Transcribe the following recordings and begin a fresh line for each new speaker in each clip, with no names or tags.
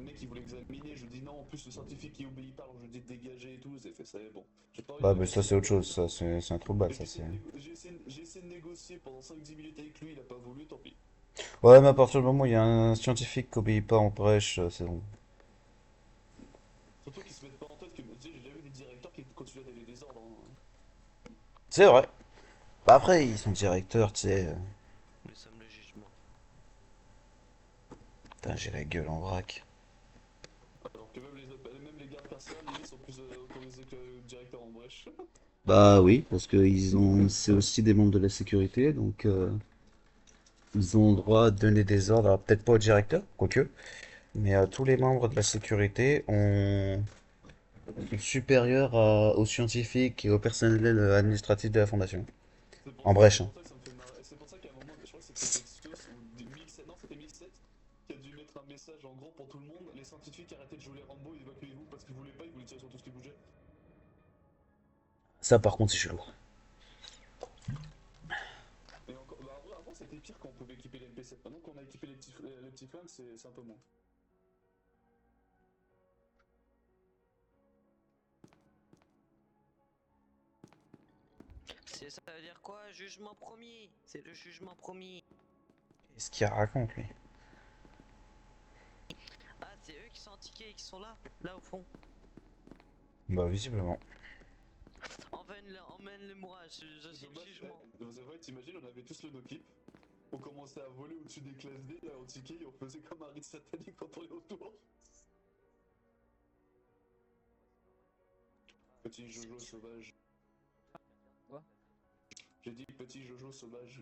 le mec il voulait examiner, je dis non, en plus le scientifique qui obéit pas, alors je dis dégager et tout, j'ai fait ça, et bon. J'ai pas envie de
Bah,
me
mais ça,
casser
c'est
la
autre
tête
chose,
avec
ça,
lui.
c'est un trou de balle,
Mais
ça, c'est.
j'ai essayé de négocier pendant 5-10 minutes avec lui, il a pas voulu, tant pis.
Ouais, mais à partir du moment où il y a un scientifique qui obéit pas en brèche, c'est bon.
Surtout qu'ils se mettent pas en tête que, tu sais, j'ai déjà vu des directeurs qui continuent à donner des ordres, hein.
C'est vrai. Bah, après, ils sont directeurs, tu sais.
Nous sommes le jugement.
Putain, j'ai la gueule en vrac.
Alors que même les gardes personnels, limite, sont plus autorisés que le directeur en brèche.
Bah oui, parce que c'est aussi des membres de la sécurité, donc ils ont le droit de donner des ordres, alors peut-être pas au directeur, quoique, mais à tous les membres de la sécurité sont supérieurs aux scientifiques et au personnel administratif de la fondation. En
C'est
brèche, hein.
pour ça que ça me fait marrer. C'est pour ça qu'à un moment, je crois que c'était Dexios ou 1007, non, c'était 1007, qui a dû mettre un message en gros pour tout le monde. Les scientifiques arrêtez de jouer les Rambo, évacuez-vous parce qu'ils voulaient pas, ils voulaient tirer sur tout ce qui bougeait.
Ça, par contre, c'est chelou.
Et encore, bah avant c'était pire quand on pouvait équiper les MP7. Maintenant qu'on a équipé les petits flingues, c'est un peu moins.
Ça veut dire quoi? Jugement promis. C'est le jugement promis.
Qu'est-ce qu'il raconte, lui?
Ah, c'est eux qui sont en ticket et qui sont là. Là au fond.
Bah, visiblement.
Emmène-le-moi. Je suis le jugement.
Vous avez, t'imagines, on avait tous le no-keep. On commençait à voler au-dessus des classes D, là, en ticket, et on faisait comme un rite satanique quand on est autour. Petit Jojo sauvage.
Quoi?
J'ai dit petit Jojo sauvage.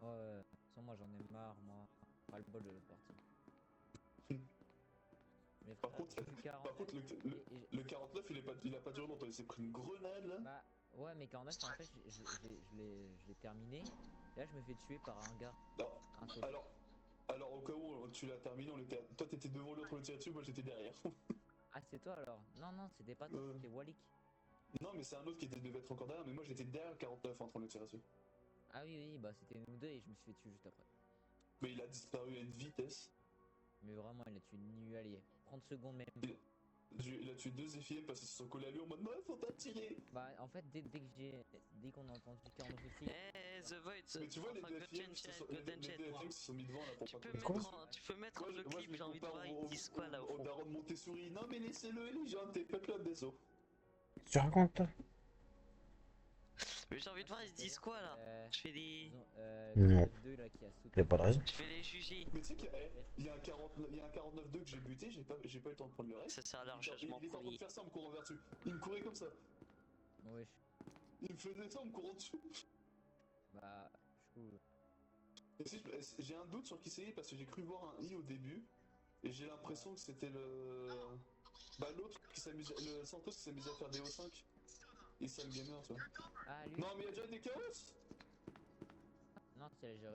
Ouais, sans moi j'en ai marre, moi. Pas le bol de l'autre partie. Mais
Par
frère,
contre,
j'ai fait 49
par contre le 49 il a pas duré longtemps, il s'est pris une grenade là.
Bah ouais, mais 49 en fait je l'ai terminé. Et là je me fais tuer par un gars.
Non.
Un saut.
Alors au cas où tu l'as terminé, toi t'étais devant l'autre, on le tirait dessus, moi j'étais derrière.
Ah c'est toi alors? Non non c'était pas toi, c'était Walik.
Non mais c'est un autre qui devait être encore derrière, mais moi j'étais derrière le 49 en train de le tirer dessus.
Ah oui oui bah c'était nous deux et je me suis fait tuer juste après.
Mais il a disparu à une vitesse.
Mais vraiment il a tué nu allié. 30 secondes même pas.
Il a tué 2 FIM parce qu'ils se sont collés à lui en mode non, faut pas tirer.
Bah en fait dès qu'on a entendu 49 aussi.
The Void.
Mais tu vois les 2 FIM qui se sont mis devant là pour pas
Tu peux mettre le clip, j'ai envie de voir, ils disent quoi là au fond.
Au daron de Montessori, non mais laissez-le, les gens, t'es pas club des os.
Tu racontes, toi?
Mais j'ai envie de voir, ils se disent quoi là. Je fais des.
Non.
2 là qui a sauté.
Y a pas de raison.
Je vais les juger.
Mais tu sais qu'il y a un 49-2 que j'ai buté, j'ai pas eu le temps de prendre le reste.
Ça sert à leur
Il
jugement
était en train de
promis.
faire ça en me courant vers dessus. Il me courait comme ça.
Wesh.
Il me faisait ça en me courant dessus.
Bah je trouve.
Et si j'ai un doute sur qui c'est parce que j'ai cru voir un I au début. Et j'ai l'impression que c'était le. Bah l'autre qui s'amuse. Le Santos qui s'amusait à faire des O5. Et Sam Gamer, tu vois.
Ah lui.
Non mais y'a déjà des chaos.
Non tu l'as géré.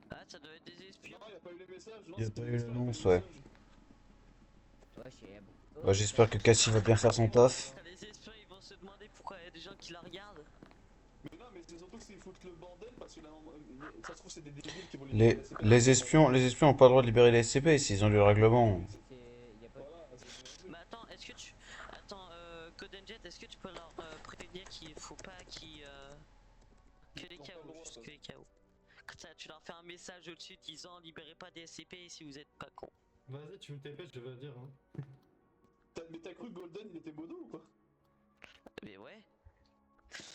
Ah, ça doit être des espions.
Non, y'a pas eu les messages. Non,
Y a
c'était
pas
les
eu
espions,
l'annonce,
y a pas eu
ouais.
les messages.
Ouais chez Eb.
Bah, j'espère que Cassie va bien faire son taf.
Les espions, ils vont se demander pourquoi il y a des gens qui la regardent.
Mais non, mais c'est surtout que s'ils foutent le bordel parce que là, ça se trouve, c'est des débiles qui vont les
Les,
libérer la CP.
les espions ont pas le droit de libérer les SCP s'ils ont du règlement.
Y a pas.
Voilà,
Mais attends, est-ce que tu. Attends, Codenjet, est-ce que tu peux leur prévenir qu'il faut pas qu'ils. Que les KO, juste que les KO. Comme ça, tu leur fais un message au-dessus disant libérez pas des SCP si vous êtes pas con.
Vas-y, tu me TP, je vais dire. Hein.
Mais t'as cru que Golden il était mono ou quoi?
Mais ouais.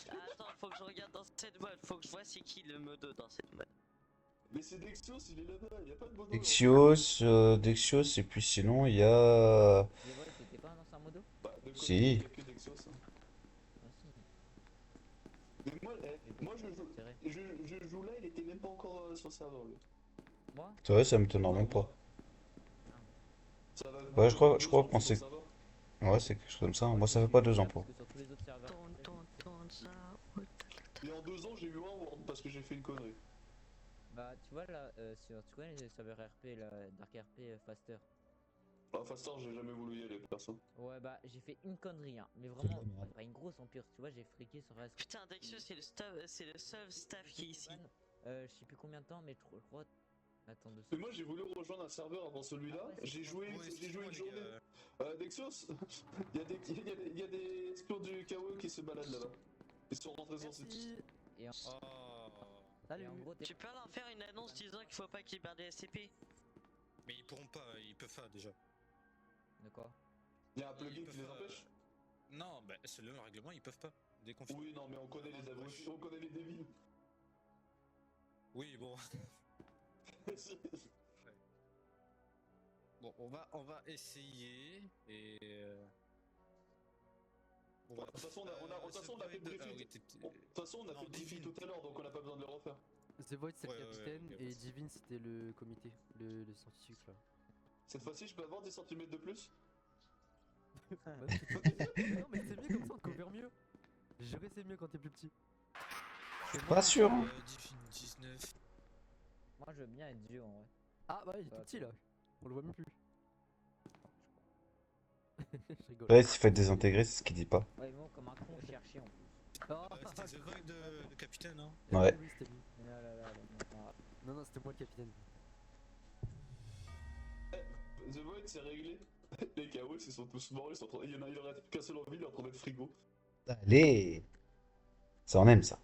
Attends, faut que je regarde dans cette mode, faut que je vois c'est qui le modo dans cette mode.
Mais c'est Dexios, il est là-bas, y'a pas de mono.
Dexios, et puis sinon, il y a.
Les vols c'était pas un ancien modo?
Bah, de côté,
Si.
y'a que Dexios. Hein.
Ah si.
Mais moi je joue là, il était même pas encore sur le serveur lui.
Moi?
C'est vrai, ça m'étonne même pas.
Ça va
Ouais, je crois
deux
qu'on
ans sur le
sait.
serveur.
Ouais, c'est quelque chose comme ça. Moi, ça fait pas 2 ans pour.
Parce que sur tous les autres serveurs.
Tourne ça.
Et en 2 ans, j'ai eu un Word parce que j'ai fait une connerie.
Bah tu vois là tu connais les serveurs RP là, Dark RP Faster.
Ah, Faster, j'ai jamais voulu y aller, perso.
Ouais bah j'ai fait une connerie hein, mais vraiment pas une grosse en pire, tu vois j'ai friqué sur la.
Putain, Dexios, c'est le seul staff qui est ici.
Je sais plus combien de temps mais je crois Attends deux
Mais moi j'ai voulu rejoindre un serveur avant celui-là,
Ah ouais, c'est
j'ai
bon.
joué,
Ouais,
j'ai joué
excuse-moi,
une
les
journée.
gars.
Dexos, il y a des espions du KO qui se baladent là-bas. Ils sont rentrés sur ce site.
Et en,
Oh.
et en gros, t'es
Tu peux leur faire une annonce disant qu'il faut pas qu'ils perdent des SCP.
Mais ils pourront pas, ils peuvent pas déjà.
de quoi?
Il y a un
Ils
plugin qui
peuvent
les
pas,
empêche.
Non, bah c'est le règlement, ils peuvent pas. Déconfiner.
Oui, non, mais on connaît les abrutis, on connaît les débiles.
Oui, bon. Bon, on va essayer et. Bon,
De toute façon, on a fait le briefing. De toute façon, on a
Non,
fait le briefing
Divine.
tout à l'heure, donc on n'a pas besoin de le refaire.
The Void c'est
Ouais,
le
ouais,
capitaine
ok.
et Divine c'était le comité, le scientifique là.
Cette fois-ci, je peux avoir des centimètres de plus.
Bah, non mais c'est mieux comme ça, on te couvre mieux. J'ai juré c'est mieux quand t'es plus petit.
Je suis pas sûr. Hein.
Divine 19.
Moi, je veux bien être vieux en vrai.
Ah bah il est
Ah,
tout petit là, on le voit même plus. Je rigole.
Ouais, il s'est fait désintégrer, c'est ce qu'il dit pas.
Ouais, bon, comme un con cherché en plus.
Oh,
C'était The Void, le capitaine, hein.
Ouais.
Oui, c'était lui.
Ah là là là, là.
Non, non, c'était moi le capitaine.
The Void, c'est réglé. Les KO, ils sont tous morts, ils sont en train... il en reste qu'un seul en ville, il est en train d'être frigo.
Allez. Ça on aime ça.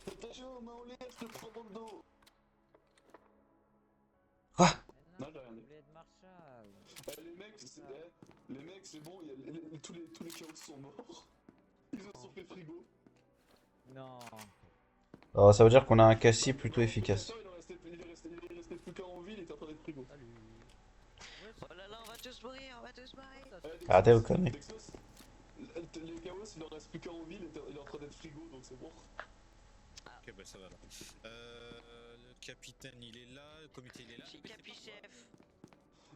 Attention, main en l'air, je te prends dans le dos.
Quoi?
Non, j'ai rien
Je
dit.
voulais être Marshall.
Les mecs, c'est bon, tous les KO sont morts. Ils se sont fait frigo.
Non.
Alors, ça veut dire qu'on a un cassis plutôt efficace.
Il est resté plus qu'un en ville, il était en train d'être frigo.
Salut.
Oh là là, on va tous mourir, on va tous mourir.
Arrêtez vos conneries.
Dexos, les Chaos, il en reste plus qu'un en ville, il est en train d'être frigo, donc c'est bon.
Ok, bah ça va là. Le capitaine il est là, le comité il est là.
J'ai
mais c'est
capi
pas grave.
chef.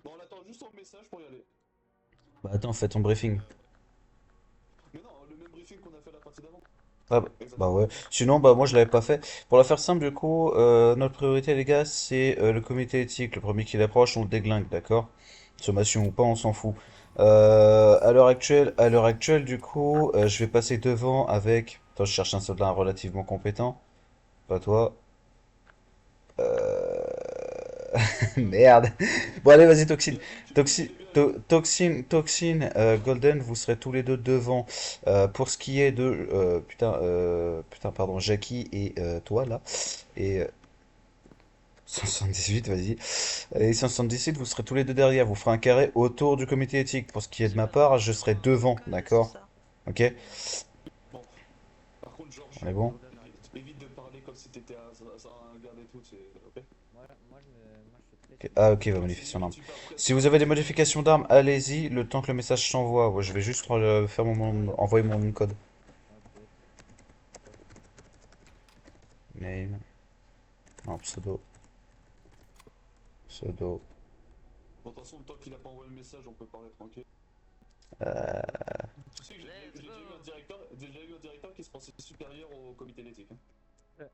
Bon, on attend juste ton message pour y aller.
Bah attends, fais ton briefing.
Mais non, le même briefing qu'on a fait la partie d'avant.
Ah bah ouais. Sinon, bah moi je l'avais pas fait. Pour la faire simple, du coup, notre priorité, les gars, c'est le comité éthique. Le premier qui l'approche, on le déglingue, d'accord? Sommation ou pas, on s'en fout. À l'heure actuelle, du coup, je vais passer devant avec. Attends, je cherche un soldat relativement compétent. Pas toi. Merde. Bon, allez, vas-y, Toxine. Toxine, Golden, vous serez tous les deux devant. Pour ce qui est de. Putain, pardon, Jackie et toi, là. Et. 178, vas-y. Et 178, vous serez tous les deux derrière. Vous ferez un carré autour du comité éthique. Pour ce qui est de ma part, je serai devant, d'accord? Ok?
Bon. Par contre, Georges,
On est bon?
évite de parler comme si t'étais un garde et tout, c'est. Ok?
Moi, je suis très.
Ok. Ah, ok, va modifier son arme. Si vous avez des modifications d'armes, allez-y, le temps que le message s'envoie. Ouais, je vais juste faire envoyer mon code.
Ok.
Name. Non, pseudo. Pseudo.
Bon, de toute façon, tant qu'il a pas envoyé le message, on peut parler tranquille.
Euh,
Tu sais que j'ai déjà eu un directeur qui se pensait supérieur au comité d'éthique. Hein.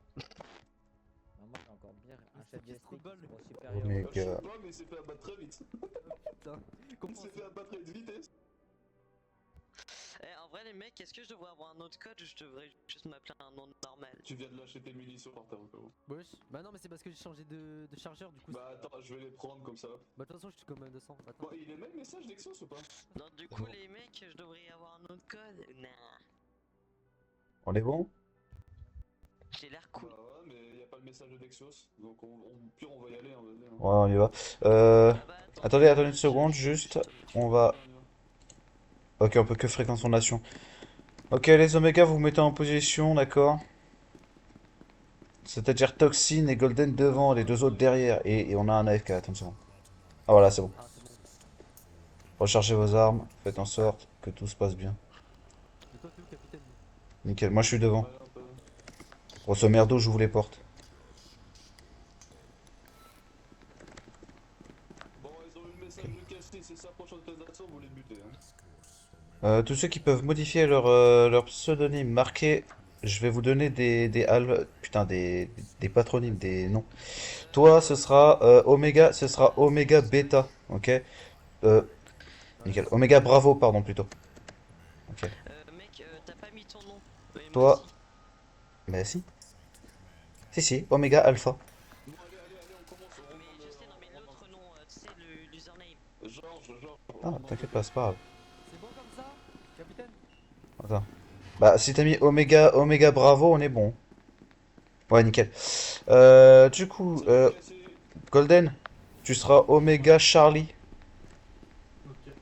Non, moi, j'ai encore bien un chef
qui se
d'esprit
trouve
qui
bol.
se croit
Oh,
supérieur.
mec.
Je sais pas, mais il s'est fait abattre très vite.
Putain,
Il
comment
s'est fait abattre avec vitesse.
Eh, en vrai, les mecs, est-ce que je devrais avoir un autre code ou je devrais juste m'appeler un nom normal?
Tu viens de lâcher tes munitions par terre, quoi.
Wesh. Bah non, mais c'est parce que j'ai changé de chargeur du coup.
Bah attends, je vais les prendre comme ça.
Bah de toute façon, je suis comme 200. Attends.
Bon, il est le même message d'Exos ou pas?
Non, du coup, les mecs, je devrais avoir un autre code? Nah.
On est bon?
J'ai l'air cool.
Bah ouais, mais y a pas le message de Dexos. Donc pire, on va y aller, on va dire.
Ouais, on y va.
Ah bah,
Attendez une seconde, juste. On va. Ok, on peut que fréquence fondation. Ok, les Oméga, vous vous mettez en position, d'accord? C'est-à-dire Toxine et Golden devant, les deux autres derrière. Et on a un AFK, attends une seconde. Ah voilà, c'est bon.
Ah, c'est bon.
Rechargez vos armes, faites en sorte que tout se passe bien.
Mais toi, t'es où, capitaine?
Nickel, moi je suis devant.
Ouais, un peu.
Grosso merdo, j'ouvre les portes.
Bon, ils ont eu le message de Casty, c'est sa prochaine présentation, vous les butez. Hein.
Tous ceux qui peuvent modifier leur pseudonyme, marquez. Je vais vous donner putain, des patronymes, des noms. Toi, ce sera Oméga Beta, ok? Nickel. Oméga Bravo, pardon, plutôt. Ok.
Mec, t'as pas mis ton nom. Mais moi
Toi.
si.
Bah si. Si, Oméga Alpha.
Bon, allez, on commence. On
Mais je sais, non, mais l'autre nom, tu sais, l'username.
Georges,
Ah, t'inquiète pas, c'est pas grave.
C'est bon comme ça, capitaine?
Attends. Bah, si t'as mis Oméga Bravo, on est bon. Ouais, nickel. Du coup,
c'est bon, c'est...
Golden, tu seras Oméga Charlie.
Ok.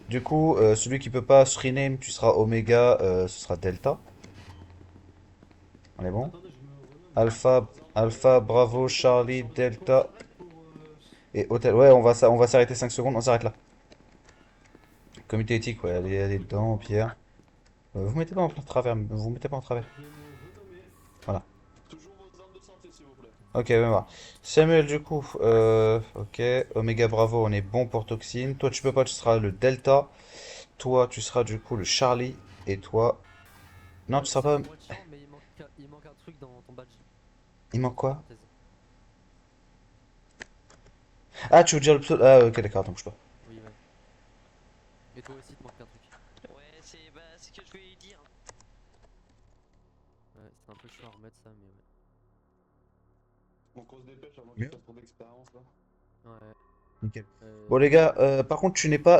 Du coup, celui qui peut pas se rename, tu seras Oméga, ce sera Delta. On est bon?
Attendez, je me renomme.
Alpha, Bravo, Charlie,
Combien
Delta
ça va être pour,
et Hotel. Ouais, on va s'arrêter 5 secondes, on s'arrête là. Comité éthique, ouais, allez dedans, Pierre. Vous mettez pas en plein travers, vous mettez pas en travers.
Je vais me renommer.
Voilà.
Toujours vos armes de santé, s'il vous plaît.
Ok, même voir. Samuel, du coup, ok. Oméga Bravo, on est bon pour Toxine. Toi, tu peux pas, tu seras le Delta. Toi, tu seras du coup le Charlie. Et toi. Non, tu seras pas.
Moi, tiens, mais il manque un truc dans ton badge.
Il manque quoi?
Parenthèse.
Ah, tu veux dire le pseudo. Ah, ok, d'accord, attends, bouge pas.
Oui, ouais. Et toi aussi, il te manque un truc.
Ouais, c'est ce que je voulais dire.
Ouais, c'est un peu chiant à remettre ça, mais ouais.
Donc on se dépêche avant qu'il fasse trop d'expérience, là.
Ouais.
Nickel. Bon, les gars, par contre,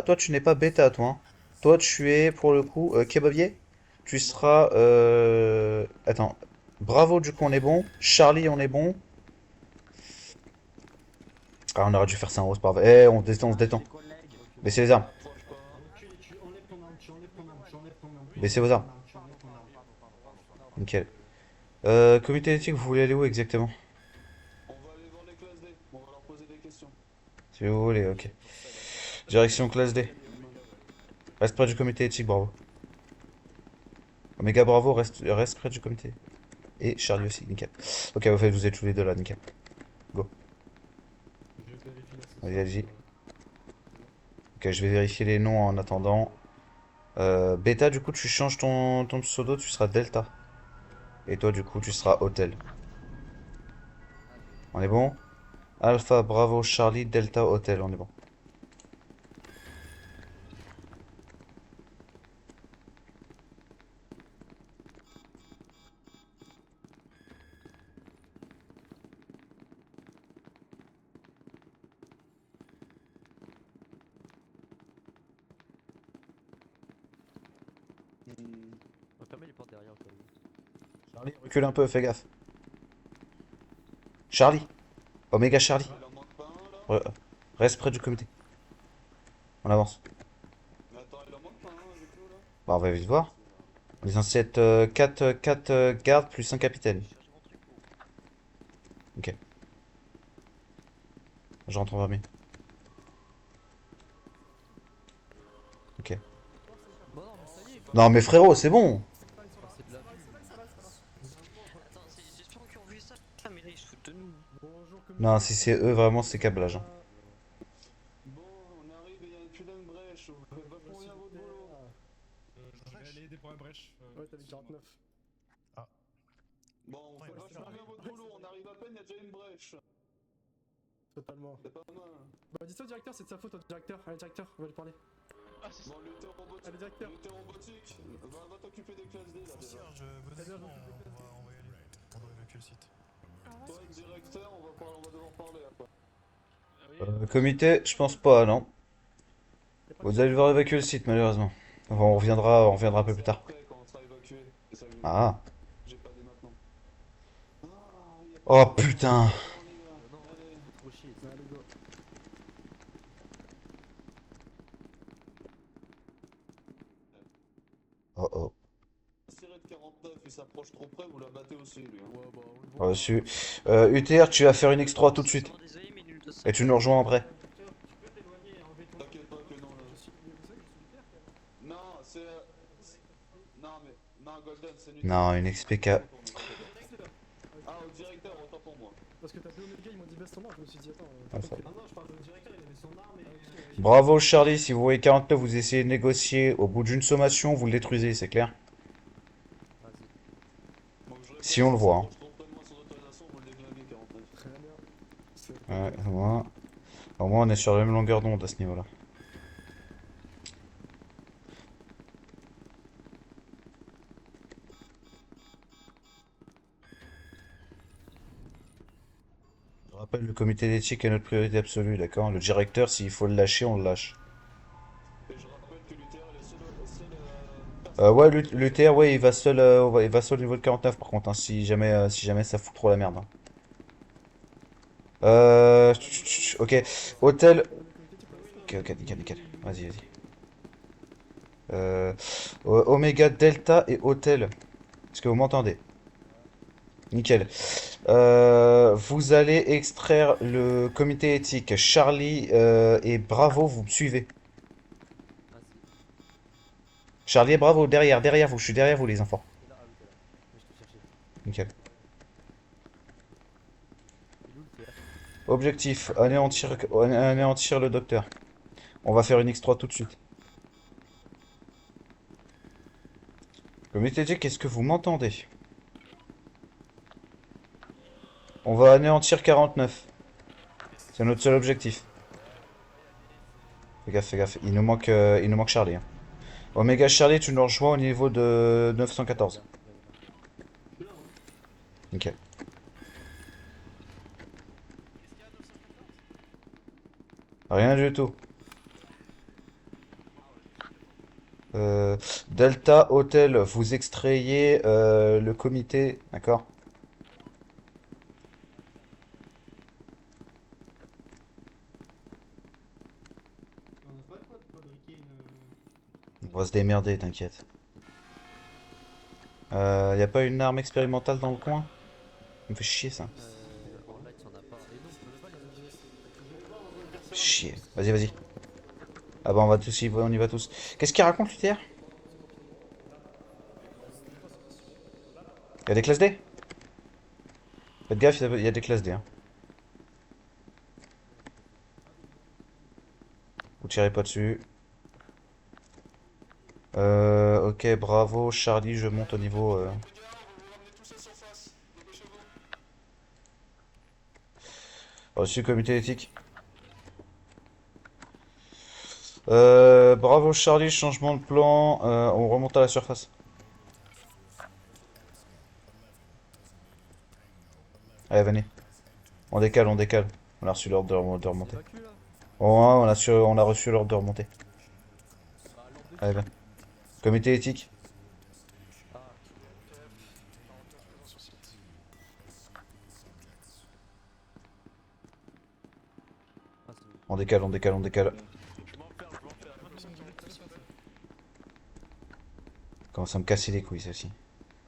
toi, tu n'es pas bêta, toi, hein. Toi, tu es, pour le coup, kebabier. Tu seras. Attends. Bravo, du coup, on est bon. Charlie, on est bon. Ah, on aurait dû faire ça en rose par. Eh, on se détend, on se détend. Baissez les armes.
Approche pas.
Tu enlèves ton arme, tu enlèves ton arme, tu enlèves ton arme.
Baissez vos armes.
Tu enlèves ton arme.
Nickel. Comité éthique, vous voulez aller où exactement?
On va aller voir les classes D. On va leur poser des questions.
Si vous voulez, ok. Direction classe D. Reste près du comité éthique, bravo. Oméga, bravo, reste près du comité. Et Charlie aussi, nickel. Ok, vous êtes tous les deux là, nickel.
Je vérifie la
Vas-y, allez-y. Ok, je vais vérifier les noms en attendant. Beta, du coup, tu changes ton pseudo, tu seras Delta. Et toi, du coup, tu seras Hotel. On est bon? Alpha, Bravo, Charlie, Delta, Hotel, on est bon.
On va fermer les portes derrière au cas où.
Charlie, recule un peu, fais gaffe. Charlie. Oméga Charlie.
Il en manque pas un, là.
Reste près du comité. On avance.
Mais attends, il en manque pas un avec nous, là.
Bah, on va vite voir. On est censé être 4 gardes plus un capitaine. Ok. Je rentre en famille. Ok.
Bon, non, mais ça y est,
Non mais frérot, c'est bon.
c'est de la vue.
Attends, c'est les espions qui ont vu ça. Ah, mais là, ils se foutent de nous.
Bonjour,
Non, si c'est eux, vraiment, c'est câblage, hein.
Bon, on arrive et il y a une putain de brèche. Vous faites vachement bien votre boulot.
Je vais aller aider pour la brèche.
Ouais, t'avais 49.
Bon, on fait vachement bien votre boulot. On arrive à peine, il y a déjà une brèche.
Totalement.
C'est pas mal.
Bah, dis ça au directeur, c'est de sa faute au directeur. Allez, directeur, on va lui parler.
Bon, l'unité robotique.
Allez, directeur.
L'unité robotique. Va t'occuper des classes D, là, déjà.
On va y aller. On doit évacuer le site.
Toi, directeur, on va devoir parler après.
Comité, je pense pas, non.
Y a pas de
Vous allez devoir évacuer le site, malheureusement. Enfin, on reviendra un peu plus tard.
Après, quand on sera évacué. C'est ça que je veux dire.
Ah.
J'ai pas dès maintenant. Ah, y a
Oh
pas de-
putain.
On y va.
Non,
Allez.
trop chier.
Allez, go.
Oh oh.
Tiré de 49, il s'approche trop près, vous la battez aussi, lui. Hein.
Ouais, bah, on le voit.
Reçu. UTR, tu vas faire une X3 tout de suite.
Vraiment désolé, mais nul de ça.
Et tu nous rejoins après.
Tu peux t'éloigner et enlever ton.
T'inquiète pas que non, là.
Je suis. Vous savez que je suis hyper, quand même.
Non, non, mais. Non, Golden, c'est nul.
Non, une XPK.
Ah, au directeur, autant pour moi.
Parce que t'as deux Omega, ils m'ont dit baisse ton arme, je me suis dit attends.
Ah, ça.
Ah non, je parle au directeur, il avait son arme et.
Bravo Charlie, si vous voyez 49, vous essayez de négocier. Au bout d'une sommation, vous le détruisez, c'est clair?
Vas-y.
Donc, je répète,
Si on le voit, hein.
s'approche trop près de moi sans autorisation, vous le déglinguez, 49.
Très bien. C'est.
Ouais, au moins on est sur la même longueur d'onde à ce niveau-là. rappelle, le comité d'éthique est notre priorité absolue, d'accord? Le directeur, s'il faut le lâcher, on le lâche.
Et je rappelle que Luther est le seul
Ouais, l'UTR, ouais, il va seul au niveau de 49 par contre, hein, si jamais ça fout trop la merde, hein. Ok. Hôtel. Ok, ok, nickel, nickel. Vas-y, vas-y. Oméga, Delta et Hôtel. Est-ce que vous m'entendez? Nickel. Vous allez extraire le comité éthique. Charlie et Bravo, vous me suivez.
Vas-y.
Charlie et Bravo, derrière vous. Je suis derrière vous, les enfants.
T'es là, ah oui, t'es là. Mais je te cherchais.
Nickel.
Il est où le TR?
Objectif, anéantir le docteur. On va faire une X3 tout de suite. Comité éthique, est-ce que vous m'entendez? On va anéantir 49. C'est notre seul objectif. Fais gaffe, fais gaffe. Il nous manque Charlie, hein. Oméga Charlie, tu nous rejoins au niveau de 914. Nickel. Rien du tout. Delta Hotel, vous extrayez le comité, d'accord? On va se démerder, t'inquiète. Y a pas une arme expérimentale dans le coin? Ça me fait chier ça.
En light, y'en a pas. Et non, je peux pas les OBS.
Chier. Vas-y, vas-y. Ah bah on va tous on y va tous. Qu'est-ce qu'il raconte l'UTR? Y'a des classes D? Faites gaffe, y a des classes D, hein. Vous tirez pas dessus. Ok, bravo, Charlie, je monte au niveau. Reçu comité éthique. Bravo, Charlie, changement de plan. On remonte à la surface. Allez, venez. On décale, on décale. On a reçu l'ordre de remonter.
Évacue là.
Oh, on a reçu l'ordre de remonter.
Bah, lampe de
Allez, viens. Comité éthique.
Ah, ah c'est bon.
On décale, on décale, on décale. Commence à me casser les couilles, celle-ci.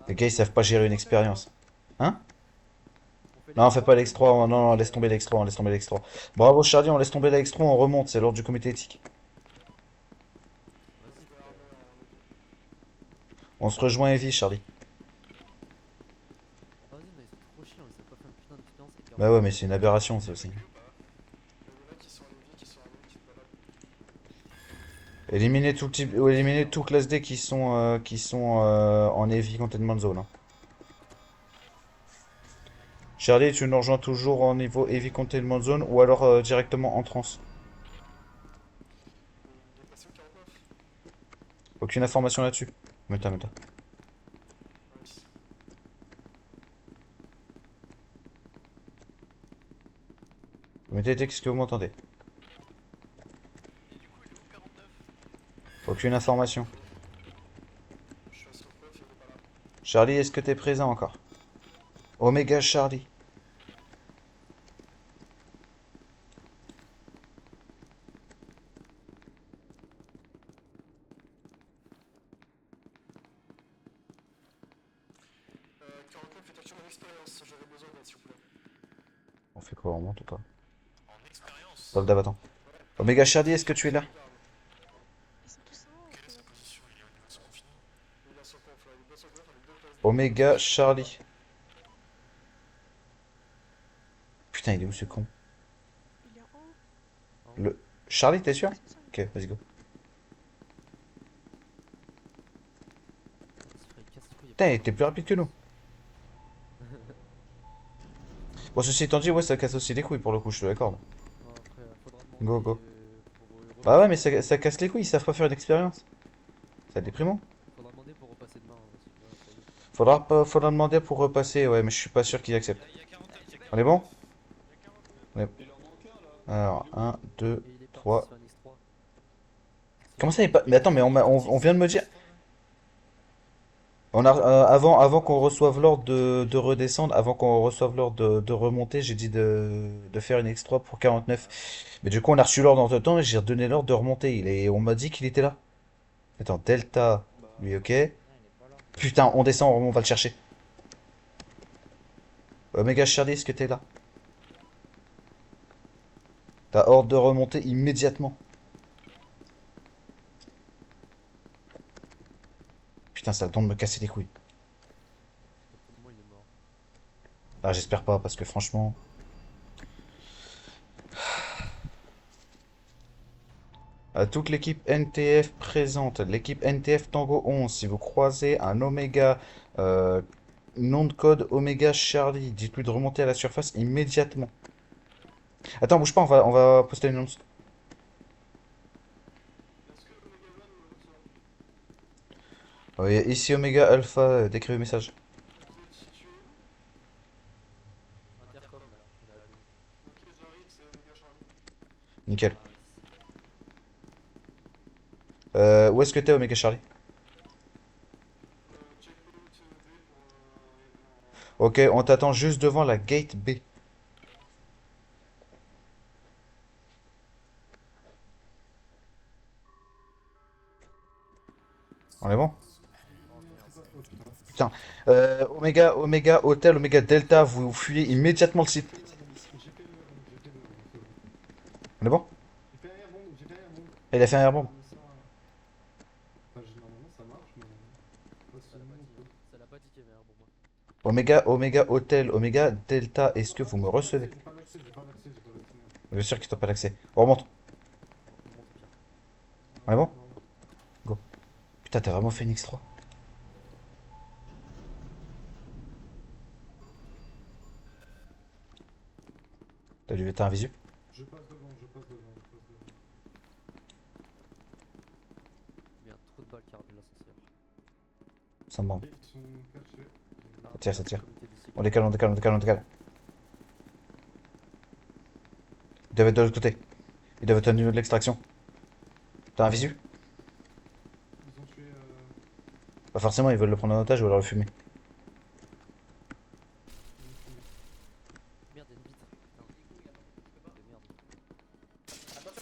Les gars, ils savent pas gérer une expérience. Hein?
On fait
Non,
les
fais pas l'extra. Non, non, laisse tomber l'extra, on laisse tomber l'extra. Bravo, Charlie, on laisse tomber l'extra, on remonte. C'est l'ordre du comité éthique.
Vas-y.
On se rejoint Evie, Charlie.
Vas-y, mais ils sont trop chiants, ils savent pas faire une putain de putain, c'est
Bah ouais, mais c'est une aberration, ça aussi. Éliminez tout type, ou éliminez tout classe D qui sont en heavy containment zone, hein. Charlie, tu nous rejoins toujours au niveau heavy containment zone ou alors directement en trans. Aucune information là-dessus. Meta, meta. Mettez, qu'est-ce que vous m'entendez? Aucune information. Charlie, est-ce que t'es présent encore? Oméga Charlie. On fait quoi, on monte ou pas? Soldat battant. Oméga Charlie, est-ce que tu es là? Oméga Charlie. Putain, il est où ce con?
Il est en haut.
Le... Charlie, t'es sûr?
C'est ça.
Ok, vas-y go. Putain, il était plus rapide que nous. Bon, ceci étant dit, ouais, ça casse aussi les couilles pour le coup, je te l'accorde. Go, go. Bah ouais, mais ça casse les couilles, ils savent pas faire une expérience. C'est déprimant.
Faudra demander pour repasser demain. Ouais,
Faudra demander pour repasser, ouais, mais je suis pas sûr qu'ils acceptent. On est bon? Ouais.
Il en manque un là.
Alors, 1, 2,
Et il est parti
3.
sur un X3.
Comment ça, il est pas... Mais attends, mais on vient de me dire... avant qu'on reçoive l'ordre de redescendre, avant qu'on reçoive l'ordre de remonter, j'ai dit de faire une X3 pour 49. Mais du coup, on a reçu l'ordre entre temps et j'ai redonné l'ordre de remonter. On m'a dit qu'il était là. Attends, Delta,
Bah,
lui, ok.
Non, il est pas là.
Putain, on descend, on va le chercher. Omega Charlie, est-ce que t'es là? T'as ordre de remonter immédiatement. Putain, ça a le temps de me casser les couilles.
Pour moi, il est mort.
Ah, j'espère pas, parce que franchement... À toute l'équipe NTF présente, l'équipe NTF Tango 11, si vous croisez un Oméga, nom de code Oméga Charlie, dites-lui de remonter à la surface immédiatement. Attends, bouge pas, on va poster une annonce. Oui, ici Oméga Alpha, décrivez le message.
Intercom, là. Il a allumé.
Nickel.
Ah,
Où est-ce que t'es Oméga Charlie? Ok, on t'attend juste devant la gate B. On est bon?
oh merde.
Putain. Oméga Hôtel, Oméga Delta, vous fuyez immédiatement le site. On est bon?
J'ai fait un airbomb, j'ai fait un airbomb.
Il a fait un airbomb.
Normalement ça marche, mais.
Ça l'a pas tiqué, mais bon, moi.
Oméga Hôtel, Oméga Delta, est-ce que vous me recevez?
J'ai pas d'accès, j'ai pas d'accès, j'ai pas d'accès.
Bien sûr que t'as pas l'accès. On remonte.
On monte pire.
On est bon? Go. Putain, t'as vraiment fait une X3. T'as un visu?
Je passe devant, je passe devant, je passe devant.
Bien, trop de balles qui arrivent de l'ascenseur.
Ça me branle.
Ils sont cachés.
Ça tire, ça tire.
Comité de sécurité.
On décale, on décale, on décale, on décale. Ils doivent être de l'autre côté. Ils doivent être au niveau de l'extraction. T'as un visu?
Ils ont tué.
Bah forcément, ils veulent le prendre en otage ou alors le fumer.
Merde, il y a une vitre. Putain. De merde.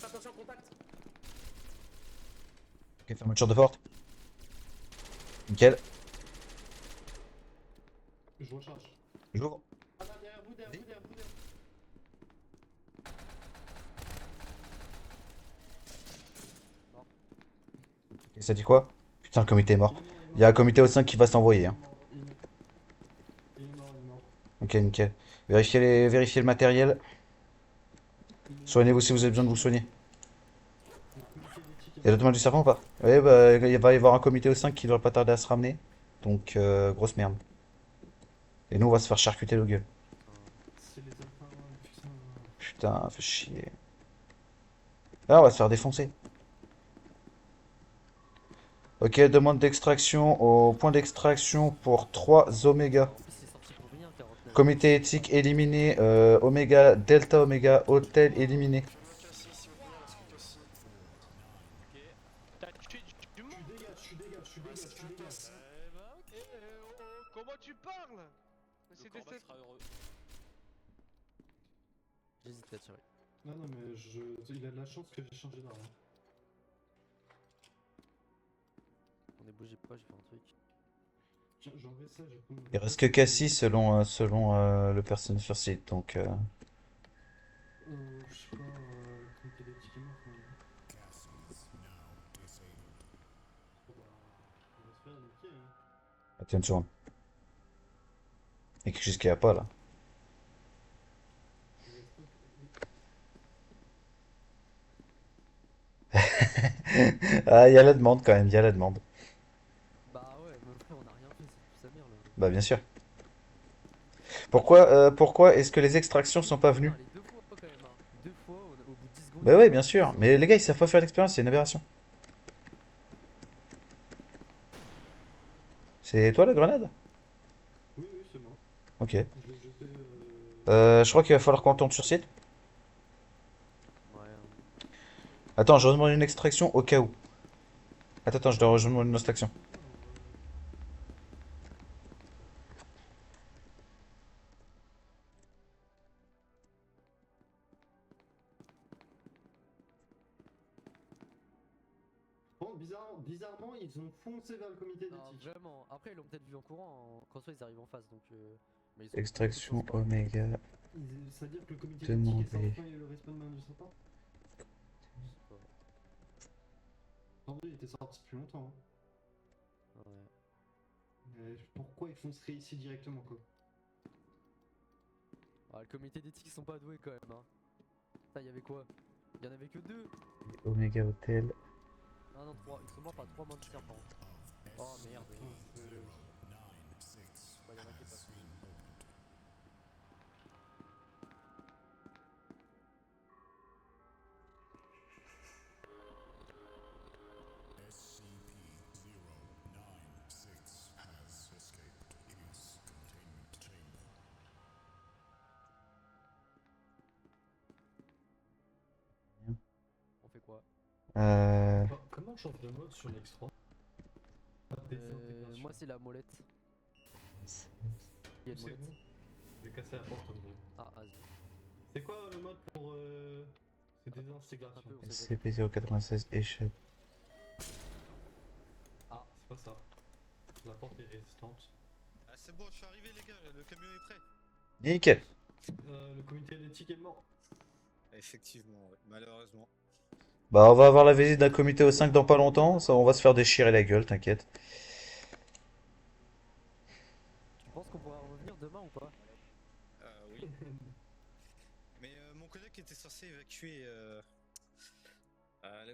Attention, contact.
Ok, fermeture de porte. Nickel.
Je recharge.
J'ouvre.
Ah, derrière vous, derrière vous, derrière vous, derrière
Et ça dit quoi? Putain, le comité est mort. Il y a un comité au 5 qui va s'envoyer. Hein.
Il est mort, il est mort.
Ok, nickel. Vérifiez le matériel. Soignez-vous si vous avez besoin de vous soigner. Il y a l'automate du serpent ou pas? Oui, bah, il va y avoir un comité au 5 qui devrait pas tarder à se ramener. Donc, grosse merde. Et nous, on va se faire charcuter le gueule.
C'est les alphas, putain.
Putain, fait chier. Là, on va se faire défoncer. Ok, demande d'extraction au point d'extraction pour 3 oméga.
En plus, c'est sorti pour rien, 49.
Comité éthique éliminé. Oméga, Delta, Oméga, hôtel éliminé.
T'as tué du monde?
Je suis dégage.
Bah ok, comment tu parles? C'est des faits.
J'hésite à tirer.
Non, mais il a de la chance que j'ai changé d'arme.
On est bougé pas, j'ai fait un truc.
Tiens, j'ai enlevé ça, j'ai pris mon.
Il reste que Cassie selon le personnage sur site. Donc,
Je sais pas, comité d'éthique est mort, enfin. Bon, bah, on va se faire niquer, hein.
attends une seconde. Il y a quelque chose qu'il n'y a pas là. Ah, il y a la demande quand même, il y a la demande.
Bah ouais, mais après, on a rien fait, c'est toute sa mère là.
Bah, bien sûr. Pourquoi est-ce que les extractions sont pas venues?
Putain, les deux fois quand même, hein. Deux fois, au bout de 10 secondes.
Bah, ouais, bien sûr. Mais les gars, ils savent pas faire l'expérience, c'est une aberration. C'est toi la grenade?
Oui, c'est moi.
Ok.
Je l'ai jeté.
Je crois qu'il va falloir qu'on tourne sur site. Attends, je redemande une extraction au cas où. Attends, je dois rejoindre une extraction.
Bon, bizarrement, ils ont foncé vers le comité
Non,
d'éthique.
vraiment. Après, ils l'ont peut-être vu en courant. Quand soit ils arrivent en face, donc. Mais ils ont
Extraction
beaucoup de choses
Oméga.
C'est-à-dire que le comité
Demandez.
d'éthique est sorti quand il y a eu le respawn de Satan.
pas.
Attendez, il était sorti depuis longtemps.
Ouais.
Mais pourquoi ils fonceraient ici directement, quoi?
Ah, le comité d'éthique, ils sont pas doués quand même. Hein. Ça, il y avait quoi? Il y en avait que 2.
Oméga Hotel.
Ah non, 3. Ils sont morts par 3 morts de serpent. Oh merde. Bah, il y en a qui est pas. On fait quoi?
Comment on change de mode sur l'X3?
Moi, c'est la molette. Il y a une
C'est
molette.
bon. Je vais casser la porte en gros.
Ah, vas-y.
C'est quoi le mode pour c'est désintégration?
Un peu, on sait pas.
SCP-096 échappe.
Ah, c'est pas ça. La porte est résistante.
Ah, c'est bon, je suis arrivé, les gars, le camion est prêt.
Nickel.
Le comité d'éthique est mort.
Effectivement, ouais, malheureusement.
Bah, on va avoir la visite d'un comité au 5 dans pas longtemps. Ça, on va se faire déchirer la gueule, t'inquiète.
Tu penses qu'on pourra revenir demain ou pas?
Oui. Mais mon collègue était censé évacuer